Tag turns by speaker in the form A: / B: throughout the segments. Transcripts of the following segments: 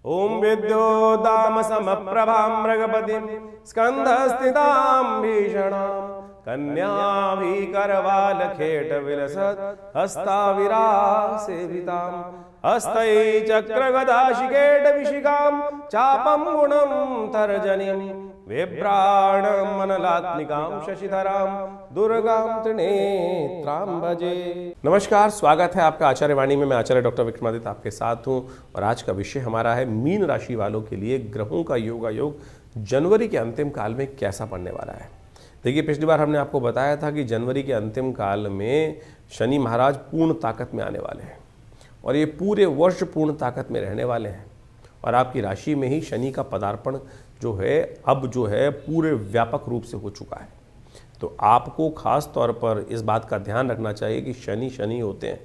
A: ओम विद्योदाम समप्रभां मृगपतिं स्कंधस्थितां भीषणां कन्याभिकरवालखेट विलसत् हस्ताविरासेवितां हस्तै चक्रगदाशिकेट विशिखां चापं गुणं तर्जनीं बिभ्राणमनलात्मिकां शशिधरां दुर्गां त्रिनेत्रां भजे। नमस्कार, स्वागत है आपका आचार्य वाणी में। मैं आचार्य डॉक्टर विक्रमादित्य आपके साथ हूं और आज का विषय हमारा है मीन राशि वालों के लिए ग्रहों का योगायोग जनवरी के अंतिम काल में कैसा पड़ने वाला है। देखिए, पिछली बार हमने आपको बताया था कि जनवरी के अंतिम काल में शनि महाराज पूर्ण ताकत में आने वाले हैं और ये पूरे वर्ष पूर्ण ताकत में रहने वाले हैं और आपकी राशि में ही शनि का पदार्पण अब पूरे व्यापक रूप से हो चुका है। तो आपको खास तौर पर इस बात का ध्यान रखना चाहिए कि शनि होते हैं।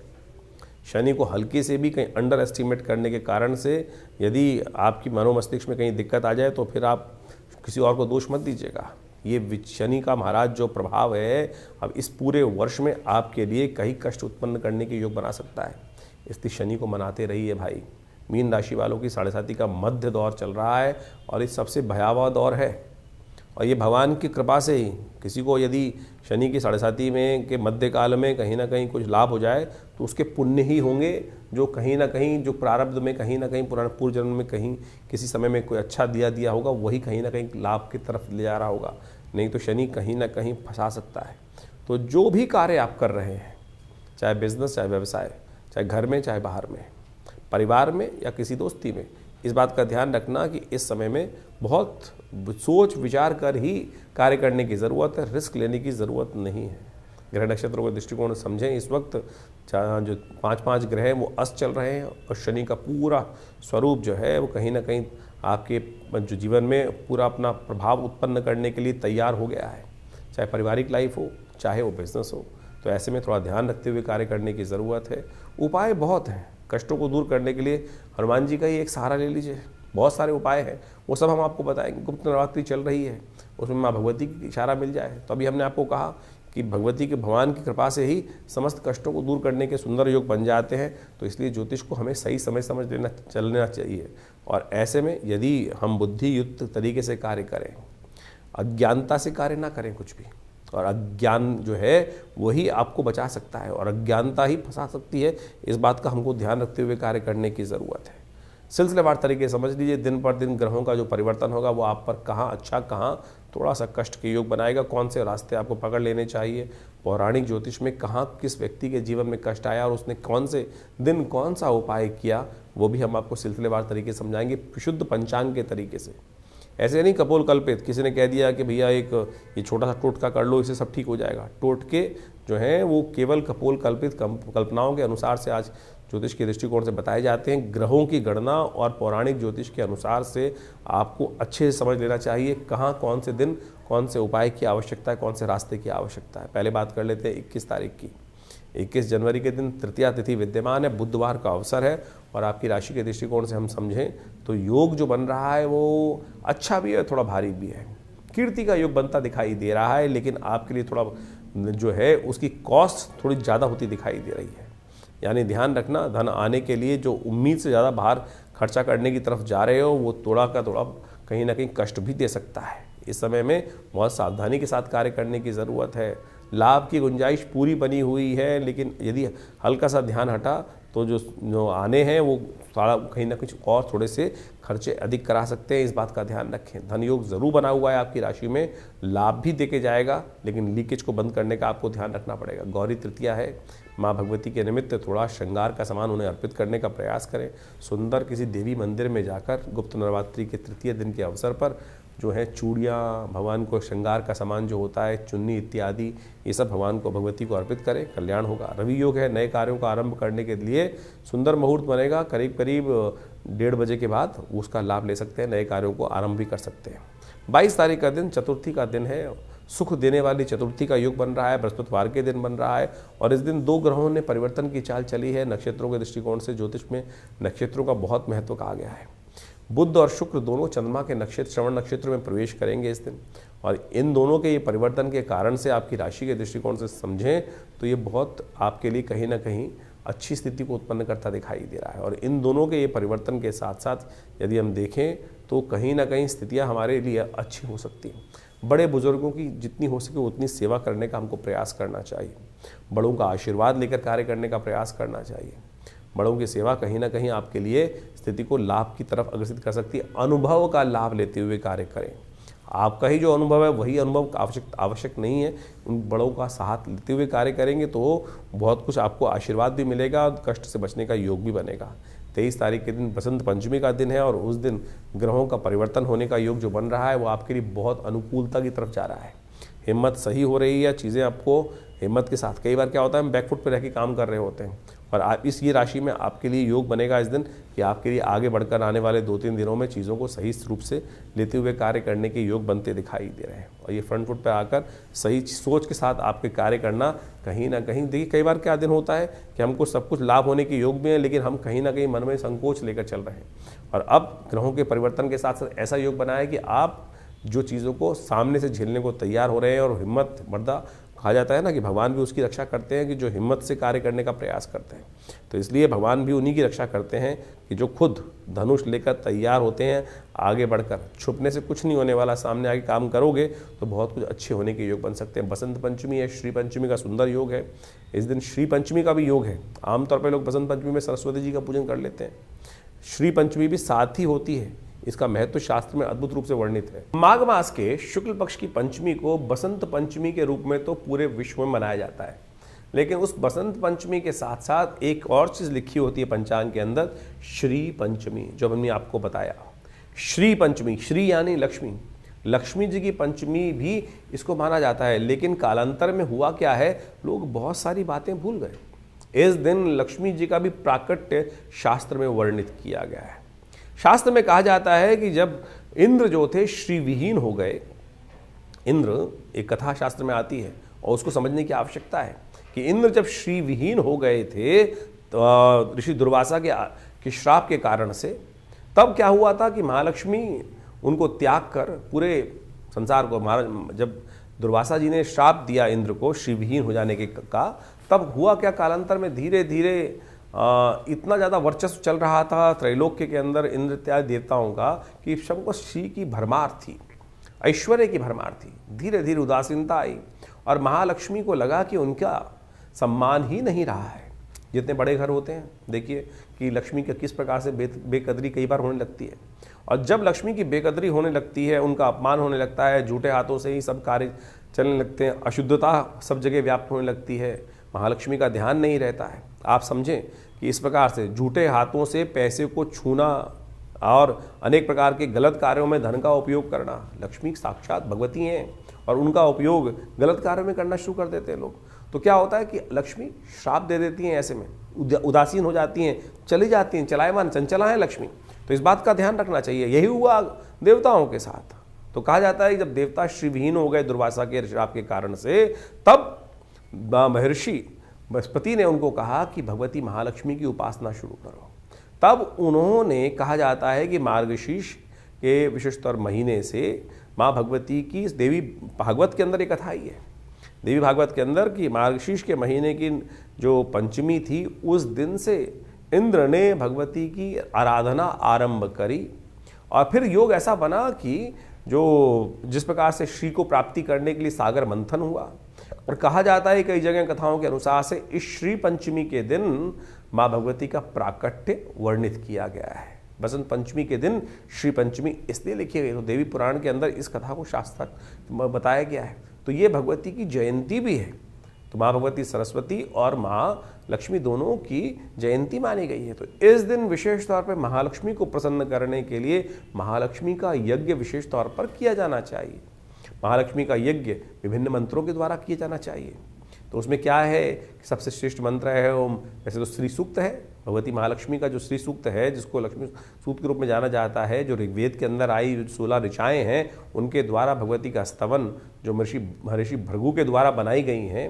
A: शनि को हल्के से भी कहीं अंडर एस्टिमेट करने के कारण से यदि आपकी मनोमस्तिष्क में कहीं दिक्कत आ जाए तो फिर आप किसी और को दोष मत दीजिएगा। ये शनि का महाराज जो प्रभाव है अब इस पूरे वर्ष में आपके लिए कई कष्ट उत्पन्न करने के योग बना सकता है। इसलिए शनि को मनाते रहिए भाई। मीन राशि वालों की 7.5 का मध्य दौर चल रहा है और ये सबसे भयावह दौर है और ये भगवान की कृपा से ही किसी को यदि शनि की 7.5 में के मध्य काल में कहीं ना कहीं कुछ लाभ हो जाए तो उसके पुण्य ही होंगे, जो कहीं ना कहीं जो प्रारब्ध में कहीं ना कहीं पूर्व जन्म में कहीं किसी समय में कोई अच्छा दिया होगा वही कहीं ना कहीं लाभ की तरफ ले जा रहा होगा। नहीं तो शनि कहीं ना कहीं फंसा सकता है। तो जो भी कार्य आप कर रहे हैं, चाहे बिजनेस, चाहे व्यवसाय, चाहे घर में, चाहे बाहर में, परिवार में या किसी दोस्ती में, इस बात का ध्यान रखना कि इस समय में बहुत सोच विचार कर ही कार्य करने की ज़रूरत है। रिस्क लेने की ज़रूरत नहीं है। ग्रह नक्षत्रों के दृष्टिकोण समझें। इस वक्त जो 5 ग्रह हैं वो अस्त चल रहे हैं और शनि का पूरा स्वरूप जो है वो कहीं ना कहीं आपके जो जीवन में पूरा अपना प्रभाव उत्पन्न करने के लिए तैयार हो गया है, चाहे पारिवारिक लाइफ हो चाहे वो बिजनेस हो। तो ऐसे में थोड़ा ध्यान रखते हुए कार्य करने की ज़रूरत है। उपाय बहुत हैं कष्टों को दूर करने के लिए। हनुमान जी का ही एक सहारा ले लीजिए। बहुत सारे उपाय हैं, वो सब हम आपको बताएंगे। गुप्त नवरात्रि चल रही है, उसमें माँ भगवती की इशारा मिल जाए तो अभी हमने आपको कहा कि भगवती के भगवान की कृपा से ही समस्त कष्टों को दूर करने के सुंदर योग बन जाते हैं। तो इसलिए ज्योतिष को हमें सही समझ चलना चाहिए। और ऐसे में यदि हम बुद्धि युक्त तरीके से कार्य करें, अज्ञानता से कार्य ना करें कुछ भी, और अज्ञान जो है वही आपको बचा सकता है और अज्ञानता ही फंसा सकती है। इस बात का हमको ध्यान रखते हुए कार्य करने की ज़रूरत है। सिलसिलेवार तरीके समझ लीजिए। दिन पर दिन ग्रहों का जो परिवर्तन होगा वो आप पर कहाँ अच्छा कहाँ थोड़ा सा कष्ट के योग बनाएगा। कौन से रास्ते आपको पकड़ लेने चाहिए, पौराणिक ज्योतिष में कहाँ किस व्यक्ति के जीवन में कष्ट आया और उसने कौन से दिन कौन सा उपाय किया, वो भी हम आपको सिलसिलेवार तरीके समझाएंगे, शुद्ध पंचांग के तरीके से। ऐसे नहीं कपोल कल्पित किसी ने कह दिया कि भैया ये छोटा सा टोटका कर लो, इससे सब ठीक हो जाएगा। टोटके जो हैं वो केवल कपोल कल्पित कल्पनाओं के अनुसार से आज ज्योतिष के दृष्टिकोण से बताए जाते हैं। ग्रहों की गणना और पौराणिक ज्योतिष के अनुसार से आपको अच्छे से समझ लेना चाहिए कहाँ कौन से दिन कौन से उपाय की आवश्यकता है, कौन से रास्ते की आवश्यकता है। पहले बात कर लेते हैं 21 तारीख की। 21 जनवरी के दिन तृतीया तिथि विद्यमान है, बुधवार का अवसर है और आपकी राशि के दृष्टिकोण से हम समझें तो योग जो बन रहा है वो अच्छा भी है, थोड़ा भारी भी है। कीर्ति का योग बनता दिखाई दे रहा है, लेकिन आपके लिए थोड़ा जो है उसकी कॉस्ट थोड़ी ज़्यादा होती दिखाई दे रही है। यानी ध्यान रखना, धन आने के लिए जो उम्मीद से ज़्यादा बाहर खर्चा करने की तरफ जा रहे हो वो थोड़ा कहीं ना कहीं कष्ट भी दे सकता है। इस समय में बहुत सावधानी के साथ कार्य करने की ज़रूरत है। लाभ की गुंजाइश पूरी बनी हुई है, लेकिन यदि हल्का सा ध्यान हटा तो जो आने हैं वो थोड़ा कहीं ना कुछ और थोड़े से खर्चे अधिक करा सकते हैं। इस बात का ध्यान रखें। धन योग जरूर बना हुआ है आपकी राशि में, लाभ भी देके जाएगा, लेकिन लीकेज को बंद करने का आपको ध्यान रखना पड़ेगा। गौरी तृतीया है, माँ भगवती के निमित्त थोड़ा श्रृंगार का सामान उन्हें अर्पित करने का प्रयास करें। सुंदर किसी देवी मंदिर में जाकर गुप्त नवरात्रि के तृतीय दिन के अवसर पर जो है चूड़ियाँ, भगवान को श्रृंगार का सामान जो होता है, चुन्नी इत्यादि, ये सब भगवान को भगवती को अर्पित करें, कल्याण होगा। रवि योग है, नए कार्यों का आरंभ करने के लिए सुंदर मुहूर्त बनेगा। करीब 1:30 बजे के बाद उसका लाभ ले सकते हैं, नए कार्यों को आरंभ भी कर सकते हैं। 22 तारीख का दिन चतुर्थी का दिन है, सुख देने वाली चतुर्थी का योग बन रहा है, बृहस्पतिवार के दिन बन रहा है और इस दिन 2 ग्रहों ने परिवर्तन की चाल चली है। नक्षत्रों के दृष्टिकोण से ज्योतिष में नक्षत्रों का बहुत महत्व कहा गया है। बुध और शुक्र दोनों चंद्रमा के नक्षत्र श्रवण नक्षत्र में प्रवेश करेंगे इस दिन, और इन दोनों के ये परिवर्तन के कारण से आपकी राशि के दृष्टिकोण से समझें तो ये बहुत आपके लिए कहीं ना कहीं अच्छी स्थिति को उत्पन्न करता दिखाई दे रहा है। और इन दोनों के ये परिवर्तन के साथ साथ यदि हम देखें तो कहीं ना कहीं स्थितियाँ हमारे लिए अच्छी हो सकती हैं। बड़े बुजुर्गों की जितनी हो सके उतनी सेवा करने का हमको प्रयास करना चाहिए। बड़ों का आशीर्वाद लेकर कार्य करने का प्रयास करना चाहिए। बड़ों की सेवा कहीं ना कहीं आपके लिए स्थिति को लाभ की तरफ अग्रसित कर सकती है। अनुभव का लाभ लेते हुए कार्य करें। आपका ही जो अनुभव है वही अनुभव आवश्यक नहीं है। उन बड़ों का साथ लेते हुए कार्य करेंगे तो बहुत कुछ आपको आशीर्वाद भी मिलेगा और कष्ट से बचने का योग भी बनेगा। 23 तारीख के दिन बसंत पंचमी का दिन है और उस दिन ग्रहों का परिवर्तन होने का योग जो बन रहा है वो आपके लिए बहुत अनुकूलता की तरफ जा रहा है। हिम्मत सही हो रही है, चीज़ें आपको हिम्मत के साथ, कई बार क्या होता है हम बैकफुट पर रह के काम कर रहे होते हैं और आप ये राशि में आपके लिए योग बनेगा इस दिन कि आपके लिए आगे बढ़कर आने वाले 2-3 दिनों में चीज़ों को सही रूप से लेते हुए कार्य करने के योग बनते दिखाई दे रहे हैं। और ये फ्रंट फुट पर आकर सही सोच के साथ आपके कार्य करना कहीं ना कहीं, देखिए कई बार क्या दिन होता है कि हमको सब कुछ लाभ होने के योग में है लेकिन हम कहीं ना कहीं मन में संकोच लेकर चल रहे हैं। और अब ग्रहों के परिवर्तन के साथ साथ ऐसा योग बना है कि आप जो चीज़ों को सामने से झेलने को तैयार हो रहे हैं। और हिम्मत मर्दा कहा जाता है ना कि भगवान भी उसकी रक्षा करते हैं कि जो हिम्मत से कार्य करने का प्रयास करते हैं। तो इसलिए भगवान भी उन्हीं की रक्षा करते हैं कि जो खुद धनुष लेकर तैयार होते हैं आगे बढ़कर। छुपने से कुछ नहीं होने वाला, सामने आगे काम करोगे तो बहुत कुछ अच्छे होने के योग बन सकते हैं। बसंत पंचमी है, श्री पंचमी का सुंदर योग है। इस दिन श्री पंचमी का भी योग है। आमतौर पर लोग बसंत पंचमी में सरस्वती जी का पूजन कर लेते हैं, श्री पंचमी भी साथ ही होती है। इसका महत्व शास्त्र में अद्भुत रूप से वर्णित है। माघ मास के शुक्ल पक्ष की पंचमी को बसंत पंचमी के रूप में तो पूरे विश्व में मनाया जाता है, लेकिन उस बसंत पंचमी के साथ साथ एक और चीज लिखी होती है पंचांग के अंदर, श्री पंचमी, जो हमने आपको बताया। श्री पंचमी, श्री यानी लक्ष्मी, लक्ष्मी जी की पंचमी भी इसको माना जाता है। लेकिन कालांतर में हुआ क्या है, लोग बहुत सारी बातें भूल गए। इस दिन लक्ष्मी जी का भी प्राकट्य शास्त्र में वर्णित किया गया है। शास्त्र में कहा जाता है कि जब इंद्र जो थे श्री विहीन हो गए, इंद्र एक कथा शास्त्र में आती है और उसको समझने की आवश्यकता है कि इंद्र जब श्री विहीन हो गए थे तो ऋषि दुर्वासा के श्राप के कारण से, तब क्या हुआ था कि महालक्ष्मी उनको त्याग कर पूरे संसार को, जब दुर्वासा जी ने श्राप दिया इंद्र को श्री विहीन हो जाने का, तब हुआ क्या, कालांतर में धीरे धीरे इतना ज़्यादा वर्चस्व चल रहा था त्रैलोक्य के अंदर इंद्र इत्यादि देवताओं का कि सबको श्री की भरमार थी, ऐश्वर्य की भरमार थी। धीरे धीरे उदासीनता आई और महालक्ष्मी को लगा कि उनका सम्मान ही नहीं रहा है। जितने बड़े घर होते हैं देखिए कि लक्ष्मी का किस प्रकार से बेकदरी कई बार होने लगती है। और जब लक्ष्मी की बेकदरी होने लगती है, उनका अपमान होने लगता है, झूठे हाथों से ही सब कार्य चलने लगते हैं, अशुद्धता सब जगह व्याप्त होने लगती है, महालक्ष्मी का ध्यान नहीं रहता है। आप समझें कि इस प्रकार से झूठे हाथों से पैसे को छूना और अनेक प्रकार के गलत कार्यों में धन का उपयोग करना, लक्ष्मी साक्षात भगवती हैं और उनका उपयोग गलत कार्यों में करना शुरू कर देते हैं लोग। तो क्या होता है कि लक्ष्मी श्राप दे देती हैं, ऐसे में उदासीन हो जाती हैं, चली जाती हैं, चलायमान चंचला है लक्ष्मी। तो इस बात का ध्यान रखना चाहिए। यही हुआ देवताओं के साथ। तो कहा जाता है कि जब देवता श्रीविहीन हो गए दुर्वासा के श्राप के कारण से, तब महर्षि बृहस्पति ने उनको कहा कि भगवती महालक्ष्मी की उपासना शुरू करो। तब उन्होंने, कहा जाता है कि मार्गशीर्ष के विशेषतर महीने से माँ भगवती की, देवी भागवत के अंदर एक कथा ही है, देवी भागवत के अंदर कि मार्गशीर्ष के महीने की जो पंचमी थी, उस दिन से इंद्र ने भगवती की आराधना आरंभ करी। और फिर योग ऐसा बना कि जिस प्रकार से श्री को प्राप्ति करने के लिए सागर मंथन हुआ। और कहा जाता है कई जगह कथाओं के अनुसार से इस श्री पंचमी के दिन माँ भगवती का प्राकट्य वर्णित किया गया है। बसंत पंचमी के दिन श्री पंचमी इसलिए लिखी गई, तो देवी पुराण के अंदर इस कथा को शास्त्र बताया गया है। तो ये भगवती की जयंती भी है। तो माँ भगवती सरस्वती और माँ लक्ष्मी दोनों की जयंती मानी गई है। तो इस दिन विशेष तौर पर महालक्ष्मी को प्रसन्न करने के लिए महालक्ष्मी का यज्ञ विशेष तौर पर किया जाना चाहिए। महालक्ष्मी का यज्ञ विभिन्न मंत्रों के द्वारा किया जाना चाहिए। तो उसमें क्या है, सबसे श्रेष्ठ मंत्र है ओम। वैसे तो श्री सूक्त है, भगवती महालक्ष्मी का जो श्री सूक्त है, जिसको लक्ष्मी सूक्त के रूप में जाना जाता है, जो ऋग्वेद के अंदर आई 16 ऋचाएँ हैं, उनके द्वारा भगवती का स्तवन जो महर्षि भृगु के द्वारा बनाई गई हैं,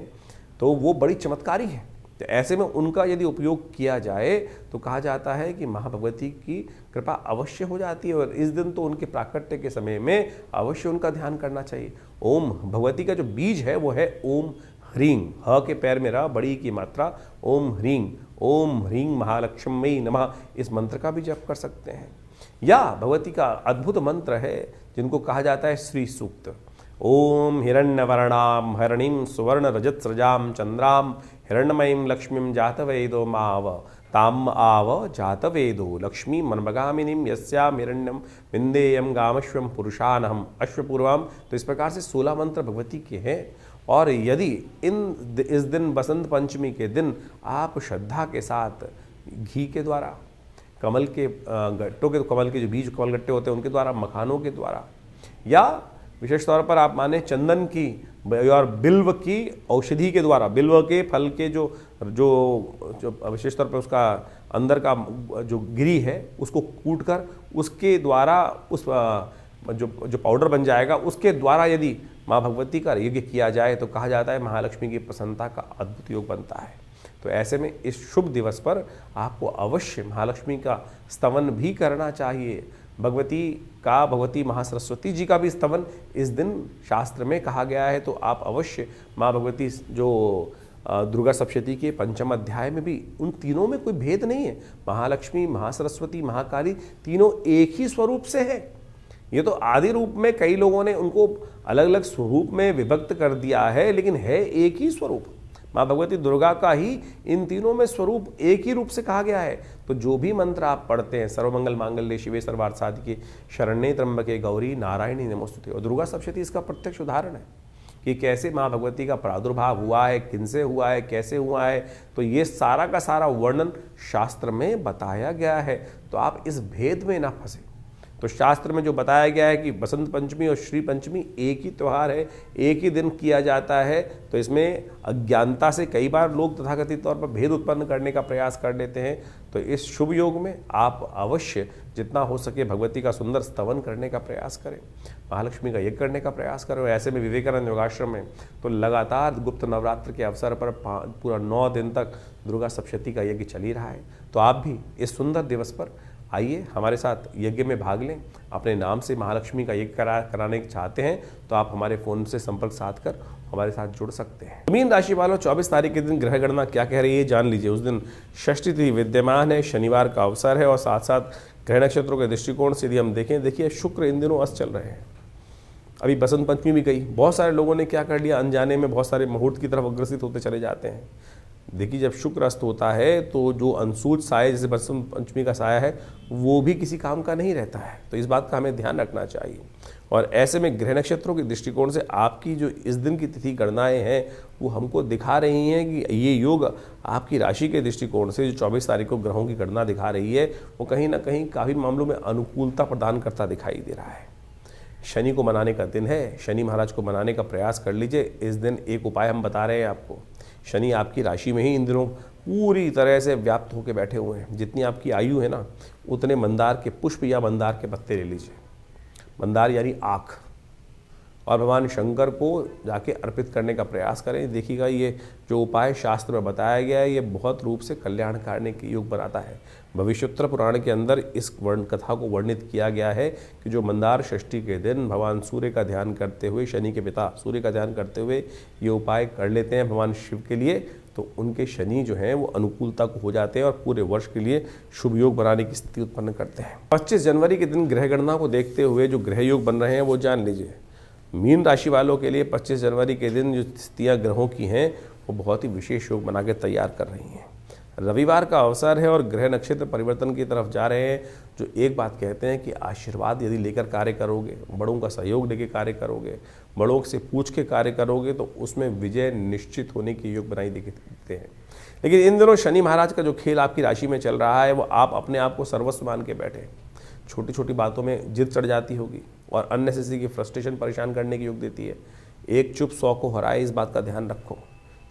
A: तो वो बड़ी चमत्कारी है। तो ऐसे में उनका यदि उपयोग किया जाए तो कहा जाता है कि माँ भगवती की कृपा अवश्य हो जाती है। और इस दिन तो उनके प्राकट्य के समय में अवश्य उनका ध्यान करना चाहिए। ओम भगवती का जो बीज है वो है ओम ह्रीं, ह के पैर में रहा, बड़ी की मात्रा, ओम ह्रीं। ओम ह्रीं महालक्ष्मी नमः, इस मंत्र का भी जप कर सकते हैं। या भगवती का अद्भुत मंत्र है जिनको कहा जाता है श्री सूक्त। ओम हिरण्यवर्णाम हरणीं सुवर्ण रजत सृजाम चंद्राम हिरण्मयीं लक्ष्मीं जातवेदो माव ताम आव जातवेदो लक्ष्मी मनमगामिनीं यस्याम हिरण्यम विंदेयम गामश्वम पुरुषानहम अश्वपूर्वम। तो इस प्रकार से 16 मंत्र भगवती के हैं। और यदि इस दिन बसंत पंचमी के दिन आप श्रद्धा के साथ घी के द्वारा, कमल के गट्टों के, कमल के जो बीज कमल गट्टे होते हैं उनके द्वारा, मखानों के द्वारा, या विशेष तौर पर आप माने चंदन की और बिल्व की औषधि के द्वारा, बिल्व के फल के जो विशेष तौर पर उसका अंदर का जो गिरी है उसको कूट कर उसके द्वारा उस जो पाउडर बन जाएगा उसके द्वारा यदि माँ भगवती का यज्ञ किया जाए तो कहा जाता है महालक्ष्मी की प्रसन्नता का अद्भुत योग बनता है। तो ऐसे में इस शुभ दिवस पर आपको अवश्य महालक्ष्मी का स्तवन भी करना चाहिए। भगवती महासरस्वती जी का भी स्तवन इस दिन शास्त्र में कहा गया है। तो आप अवश्य माँ भगवती जो दुर्गा सप्तशती के 5वें अध्याय में भी उन तीनों में कोई भेद नहीं है। महालक्ष्मी, महासरस्वती, महाकाली तीनों एक ही स्वरूप से है। ये तो आदि रूप में कई लोगों ने उनको अलग अलग स्वरूप में विभक्त कर दिया है, लेकिन है एक ही स्वरूप। माँ भगवती दुर्गा का ही इन तीनों में स्वरूप एक ही रूप से कहा गया है। तो जो भी मंत्र आप पढ़ते हैं, सर्वमंगल मांगल्ये शिवे सर्वार्थ साधिके शरण्ये त्र्यंबके गौरी नारायणी नमोस्तुते, और दुर्गा सप्तशती इसका प्रत्यक्ष उदाहरण है कि कैसे माँ भगवती का प्रादुर्भाव हुआ है, किनसे हुआ है, कैसे हुआ है। तो ये सारा का सारा वर्णन शास्त्र में बताया गया है। तो आप इस भेद में ना फंसे। तो शास्त्र में जो बताया गया है कि बसंत पंचमी और श्री पंचमी एक ही त्यौहार है, एक ही दिन किया जाता है, तो इसमें अज्ञानता से कई बार लोग तथाकथित तौर पर भेद उत्पन्न करने का प्रयास कर लेते हैं। तो इस शुभ योग में आप अवश्य जितना हो सके भगवती का सुंदर स्तवन करने का प्रयास करें, महालक्ष्मी का यज्ञ करने का प्रयास करें। ऐसे में विवेकानंद योगाश्रम में तो लगातार गुप्त नवरात्र के अवसर पर पूरा 9 दिन तक दुर्गा सप्तशती का यज्ञ चल ही रहा है। तो आप भी इस सुंदर दिवस पर आइए हमारे साथ यज्ञ में भाग लें। अपने नाम से महालक्ष्मी का यज्ञ कराने चाहते हैं तो आप हमारे फ़ोन से संपर्क साध कर हमारे साथ जुड़ सकते हैं। मीन राशि वालों, 24 तारीख के दिन ग्रह गणना क्या कह रही है जान लीजिए। उस दिन षष्ठी तिथि विद्यमान है, शनिवार का अवसर है, और साथ साथ ग्रह नक्षत्रों के दृष्टिकोण से यदि हम देखें, देखिए शुक्र इन दिनों अस्त चल रहे हैं। अभी बसंत पंचमी भी गई, बहुत सारे लोगों ने क्या कर लिया, अनजाने में बहुत सारे मुहूर्त की तरफ अग्रसित होते चले जाते हैं। देखिए जब शुक्र अस्त होता है तो जो अंशुज साया जैसे बसंत पंचमी का साया है वो भी किसी काम का नहीं रहता है। तो इस बात का हमें ध्यान रखना चाहिए। और ऐसे में ग्रह नक्षत्रों के दृष्टिकोण से आपकी जो इस दिन की तिथि गणनाएं हैं वो हमको दिखा रही हैं कि ये योग आपकी राशि के दृष्टिकोण से जो 24 तारीख को ग्रहों की गणना दिखा रही है वो कहीं ना कहीं काफ़ी मामलों में अनुकूलता प्रदान करता दिखाई दे रहा है। शनि को मनाने का दिन है, शनि महाराज को मनाने का प्रयास कर लीजिए। इस दिन एक उपाय हम बता रहे हैं आपको। शनि आपकी राशि में ही इन दिनों पूरी तरह से व्याप्त होकर बैठे हुए हैं। जितनी आपकी आयु है ना उतने मंदार के पुष्प या मंदार के पत्ते ले लीजिए। मंदार यानी आँख, और भगवान शंकर को जाके अर्पित करने का प्रयास करें। देखिएगा ये जो उपाय शास्त्र में बताया गया है ये बहुत रूप से कल्याणकारी के योग बनाता है। भविष्योत्तर पुराण के अंदर इस वर्ण कथा को वर्णित किया गया है कि जो मंदार षष्ठी के दिन भगवान सूर्य का ध्यान करते हुए, शनि के पिता सूर्य का ध्यान करते हुए ये उपाय कर लेते हैं भगवान शिव के लिए, तो उनके शनि जो हैं वो अनुकूलता को हो जाते हैं और पूरे वर्ष के लिए शुभ योग बनाने की स्थिति उत्पन्न करते हैं। 25 जनवरी के दिन ग्रह गणना को देखते हुए जो ग्रह योग बन रहे हैं वो जान लीजिए। मीन राशि वालों के लिए 25 जनवरी के दिन जो स्थितियाँ ग्रहों की हैं वो बहुत ही विशेष योग बना के तैयार कर रही हैं। रविवार का अवसर है और ग्रह नक्षत्र परिवर्तन की तरफ जा रहे हैं। जो एक बात कहते हैं कि आशीर्वाद यदि लेकर कार्य करोगे, बड़ों का सहयोग लेकर कार्य करोगे, बड़ों से पूछ के कार्य करोगे तो उसमें विजय निश्चित होने के योग बनाई दिखते हैं। लेकिन इन दिनों शनि महाराज का जो खेल आपकी राशि में चल रहा है वो आप अपने आप को सर्वस्व मान के बैठे। छोटी छोटी बातों में जिद चढ़ जाती होगी और अननेसेसरी की फ्रस्ट्रेशन परेशान करने की योग देती है। एक चुप 100 को हराए, इस बात का ध्यान रखो।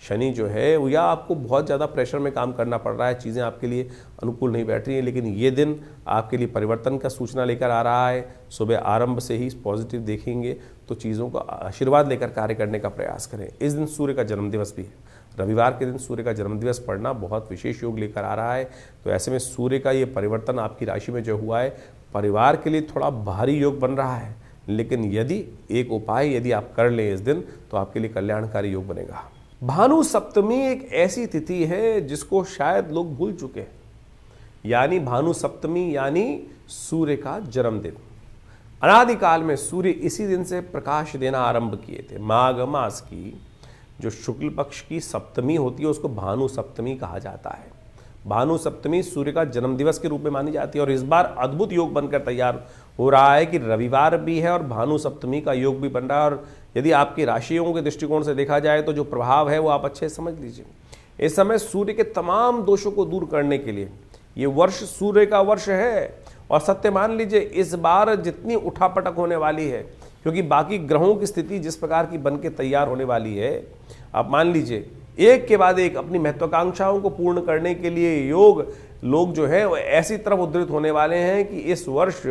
A: शनि जो है वो या आपको बहुत ज़्यादा प्रेशर में काम करना पड़ रहा है, चीज़ें आपके लिए अनुकूल नहीं बैठ रही हैं, लेकिन ये दिन आपके लिए परिवर्तन का सूचना लेकर आ रहा है। सुबह आरंभ से ही पॉजिटिव देखेंगे तो चीज़ों का आशीर्वाद लेकर कार्य करने का प्रयास करें। इस दिन सूर्य का जन्मदिवस भी है। रविवार के दिन सूर्य का जन्मदिवस पड़ना बहुत विशेष योग लेकर आ रहा है। तो ऐसे में सूर्य का ये परिवर्तन आपकी राशि में जो हुआ है परिवार के लिए थोड़ा भारी योग बन रहा है, लेकिन यदि एक उपाय यदि आप कर लें इस दिन तो आपके लिए कल्याणकारी योग बनेगा। भानु सप्तमी एक ऐसी तिथि है जिसको शायद लोग भूल चुके हैं। यानी भानु सप्तमी यानी सूर्य का जन्मदिन। अनादिकाल में सूर्य इसी दिन से प्रकाश देना आरंभ किए थे। माघ मास की जो शुक्ल पक्ष की सप्तमी होती है उसको भानु सप्तमी कहा जाता है। भानु सप्तमी सूर्य का जन्मदिवस के रूप में मानी जाती है और इस बार अद्भुत योग बनकर तैयार हो रहा है कि रविवार भी है और भानु सप्तमी का योग भी बन रहा है। और यदि आपकी राशियों के दृष्टिकोण से देखा जाए तो जो प्रभाव है वो आप अच्छे से समझ लीजिए। इस समय सूर्य के तमाम दोषों को दूर करने के लिए ये वर्ष सूर्य का वर्ष है। और सत्य मान लीजिए इस बार जितनी उठापटक होने वाली है, क्योंकि बाकी ग्रहों की स्थिति जिस प्रकार की बन के तैयार होने वाली है, आप मान लीजिए एक के बाद एक अपनी महत्वाकांक्षाओं को पूर्ण करने के लिए लोग जो है वो ऐसी तरफ उद्धृत होने वाले हैं कि इस वर्ष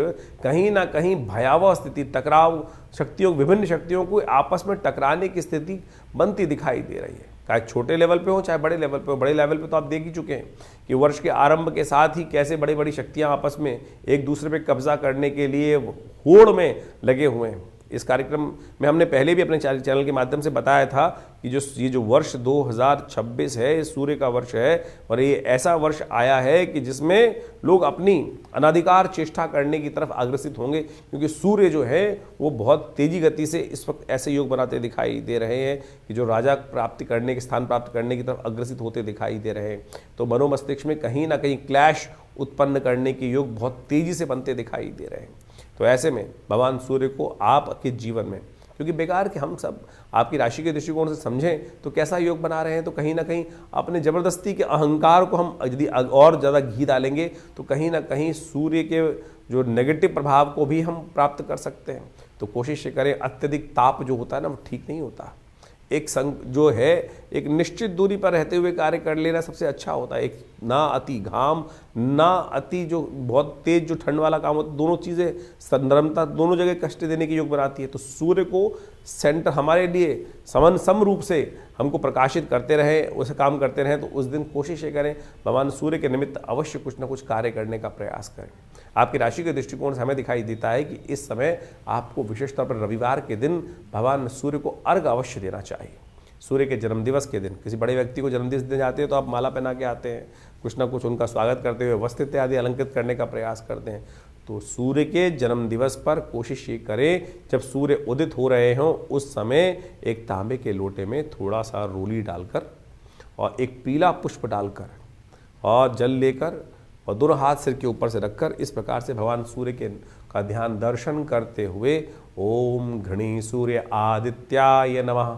A: कहीं ना कहीं भयावह स्थिति, टकराव शक्तियों, विभिन्न शक्तियों को आपस में टकराने की स्थिति बनती दिखाई दे रही है। चाहे छोटे लेवल पे हो चाहे बड़े लेवल पे हो। बड़े लेवल पे तो आप देख ही चुके हैं कि वर्ष के आरंभ के साथ ही कैसे बड़ी बड़ी शक्तियां आपस में एक दूसरे पे कब्जा करने के लिए होड़ में लगे हुए हैं। इस कार्यक्रम में हमने पहले भी अपने चैनल के माध्यम से बताया था कि ये जो वर्ष 2026 है ये सूर्य का वर्ष है और ये ऐसा वर्ष आया है कि जिसमें लोग अपनी अनाधिकार चेष्टा करने की तरफ अग्रसित होंगे, क्योंकि सूर्य जो है वो बहुत तेजी गति से इस वक्त ऐसे योग बनाते दिखाई दे रहे हैं कि जो राजा प्राप्ति करने के स्थान प्राप्त करने की तरफ अग्रसित होते दिखाई दे रहे हैं। तो मनोमस्तिष्क में कहीं ना कहीं क्लैश उत्पन्न करने के योग बहुत तेजी से बनते दिखाई दे रहे हैं। तो ऐसे में भगवान सूर्य को आपके जीवन में, क्योंकि बेकार कि हम सब आपकी राशि के दृष्टिकोण से समझें तो कैसा योग बना रहे हैं, तो कहीं ना कहीं अपने जबरदस्ती के अहंकार को हम यदि और ज़्यादा घी डालेंगे तो कहीं ना कहीं सूर्य के जो नेगेटिव प्रभाव को भी हम प्राप्त कर सकते हैं। तो कोशिश करें, अत्यधिक ताप जो होता है ना वो ठीक नहीं होता। एक संग जो है एक निश्चित दूरी पर रहते हुए कार्य कर लेना सबसे अच्छा होता है। एक ना अति घाम ना अति जो बहुत तेज जो ठंड वाला काम होता है, दोनों चीज़ें नरमता दोनों जगह कष्ट देने की योग बनाती है। तो सूर्य को सेंटर हमारे लिए सम रूप से हमको प्रकाशित करते रहे, उसे काम करते रहें। तो उस दिन कोशिश ये करें भगवान सूर्य के निमित्त अवश्य कुछ ना कुछ कार्य करने का प्रयास करें। आपकी राशि के दृष्टिकोण से हमें दिखाई देता है कि इस समय आपको विशेष तौर पर रविवार के दिन भगवान सूर्य को अर्घ अवश्य देना चाहिए। सूर्य के जन्मदिवस के दिन किसी बड़े व्यक्ति को जन्मदिवस देने जाते हैं तो आप माला पहना के आते हैं, कुछ ना कुछ उनका स्वागत करते हुए वस्त्र इत्यादि अलंकृत करने का प्रयास करते हैं। तो सूर्य के जन्मदिवस पर कोशिश ये करें जब सूर्य उदित हो रहे हों उस समय एक तांबे के लोटे में थोड़ा सा रोली डालकर और एक पीला पुष्प डालकर और जल लेकर और दोनों हाथ सिर के ऊपर से रखकर इस प्रकार से भगवान सूर्य के का ध्यान दर्शन करते हुए ओम घृणी सूर्य आदित्याय नमः,